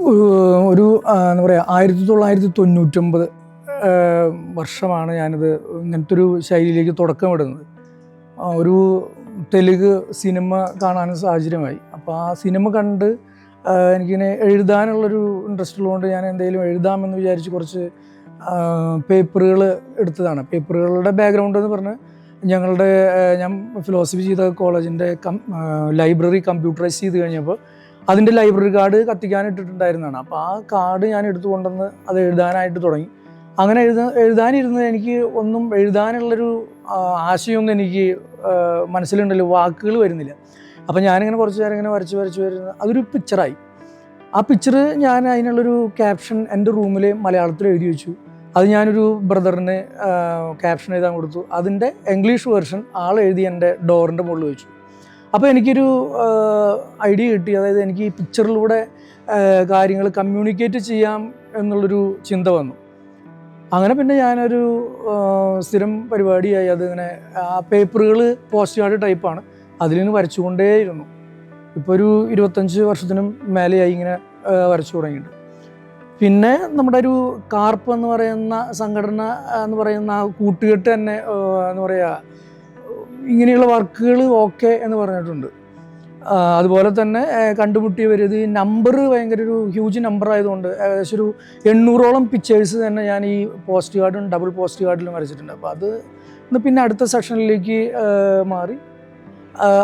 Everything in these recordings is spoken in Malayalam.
ഒരു ഒരു എന്താ പറയുക 1999 വർഷമാണ് ഞാനിത് ഇങ്ങനത്തെ ഒരു ശൈലിയിലേക്ക് തുടക്കമിടുന്നത്. ഒരു തെലുങ്ക് സിനിമ കാണാനും സാഹചര്യമായി. അപ്പോൾ ആ സിനിമ കണ്ട് എനിക്കിങ്ങനെ എഴുതാനുള്ളൊരു ഇൻട്രസ്റ്റ് ഉള്ളതുകൊണ്ട് ഞാൻ എന്തെങ്കിലും എഴുതാമെന്ന് വിചാരിച്ച് കുറച്ച് പേപ്പറുകൾ എടുത്തതാണ്. പേപ്പറുകളുടെ ബാക്ക്ഗ്രൗണ്ട് എന്ന് പറഞ്ഞാൽ ഞാൻ ഫിലോസഫി ചെയ്ത കോളേജിൻ്റെ ലൈബ്രറി കമ്പ്യൂട്ടറൈസ് ചെയ്ത് കഴിഞ്ഞപ്പോൾ അതിൻ്റെ ലൈബ്രറി കാർഡ് കത്തിക്കാനിട്ടിട്ടുണ്ടായിരുന്നതാണ്. അപ്പോൾ ആ കാർഡ് ഞാൻ എടുത്തുകൊണ്ടെന്ന് അത് എഴുതാനായിട്ട് തുടങ്ങി. അങ്ങനെ എഴുതാനിരുന്നത് എനിക്ക് ഒന്നും എഴുതാനുള്ളൊരു ആശയമൊന്നും എനിക്ക് മനസ്സിലുണ്ടല്ലോ, വാക്കുകൾ വരുന്നില്ല. അപ്പോൾ ഞാനിങ്ങനെ കുറച്ച് നേരം ഇങ്ങനെ വരച്ച് വരുന്നത് അതൊരു പിക്ചറായി. ആ പിക്ചർ ഞാൻ അതിനുള്ളൊരു ക്യാപ്ഷൻ എൻ്റെ റൂമിൽ മലയാളത്തിൽ എഴുതി വെച്ചു. അത് ഞാനൊരു ബ്രദറിന് ക്യാപ്ഷൻ എഴുതാൻ കൊടുത്തു. അതിൻ്റെ ഇംഗ്ലീഷ് വെർഷൻ ആൾ എഴുതി എൻ്റെ ഡോറിൻ്റെ മുകളിൽ വെച്ചു. അപ്പോൾ എനിക്കൊരു ഐഡിയ കിട്ടി. അതായത് എനിക്ക് ഈ പിക്ചറിലൂടെ കാര്യങ്ങൾ കമ്മ്യൂണിക്കേറ്റ് ചെയ്യാം എന്നുള്ളൊരു ചിന്ത വന്നു. അങ്ങനെ പിന്നെ ഞാനൊരു സ്ഥിരം പരിപാടിയായി. അതിങ്ങനെ ആ പേപ്പറുകൾ പോസ്റ്റ് കാർഡ് ടൈപ്പാണ്, അതിൽ നിന്ന് വരച്ചുകൊണ്ടേയിരുന്നു. ഇപ്പോൾ ഒരു 25 വർഷത്തിനും മേലെയായി ഇങ്ങനെ വരച്ചു തുടങ്ങിയിട്ട്. പിന്നെ നമ്മുടെ ഒരു കാർപ്പ് എന്ന് പറയുന്ന സംഘടന എന്ന് പറയുന്ന ആ കൂട്ടുകെട്ട് തന്നെ എന്ന് പറയുക, ഇങ്ങനെയുള്ള വർക്കുകൾ ഓക്കെ എന്ന് പറഞ്ഞിട്ടുണ്ട്. അതുപോലെ തന്നെ കണ്ടുമുട്ടിയവർ ഇത് നമ്പർ ഭയങ്കര ഒരു ഹ്യൂജ് നമ്പർ ആയതുകൊണ്ട് ഏകദേശം ഒരു 800ഓളം പിക്ചേഴ്സ് തന്നെ ഞാൻ ഈ പോസ്റ്റ് കാർഡും ഡബിൾ പോസ്റ്റ് കാർഡിലും വരച്ചിട്ടുണ്ട്. അപ്പോൾ അത് പിന്നെ അടുത്ത സെക്ഷനിലേക്ക് മാറി.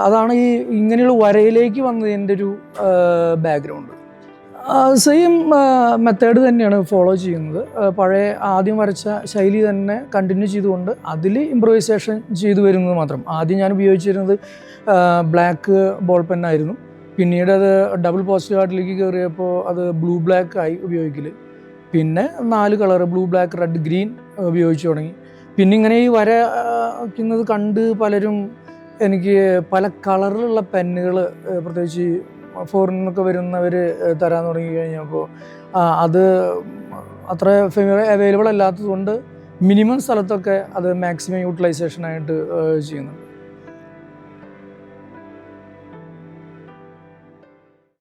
അതാണ് ഈ ഇങ്ങനെയുള്ള വരയിലേക്ക് വന്നതിൻ്റെ ഒരു ബാക്ക്ഗ്രൗണ്ട്. സെയിം മെത്തേഡ് തന്നെയാണ് ഫോളോ ചെയ്യുന്നത്. പഴയ ആദ്യം വരച്ച ശൈലി തന്നെ കണ്ടിന്യൂ ചെയ്തുകൊണ്ട് അതിൽ ഇംപ്രൂവൈസേഷൻ ചെയ്തു വരുന്നത് മാത്രം. ആദ്യം ഞാൻ ഉപയോഗിച്ചിരുന്നത് ബ്ലാക്ക് ബോൾ പെന്നായിരുന്നു. പിന്നീട് അത് ഡബിൾ പോസ്റ്റ് കാർഡിലേക്ക് കയറിയപ്പോൾ അത് ബ്ലൂ ബ്ലാക്ക് ആയി ഉപയോഗിക്കൽ. പിന്നെ 4 colour blue black red green ഉപയോഗിച്ച് തുടങ്ങി. പിന്നെ ഇങ്ങനെ ഈ വരയ്ക്കുന്നത് കണ്ട് പലരും എനിക്ക് പല കളറിലുള്ള പെന്നുകൾ, പ്രത്യേകിച്ച് ഫോറിനിൽ നിന്നൊക്കെ വരുന്നവർ തരാൻ തുടങ്ങി കഴിഞ്ഞപ്പോൾ അത് അത്ര അവൈലബിൾ അല്ലാത്തതുകൊണ്ട് മിനിമം സ്ഥലത്തൊക്കെ അത് മാക്സിമം യൂട്ടിലൈസേഷനായിട്ട് ചെയ്യുന്നുണ്ട്.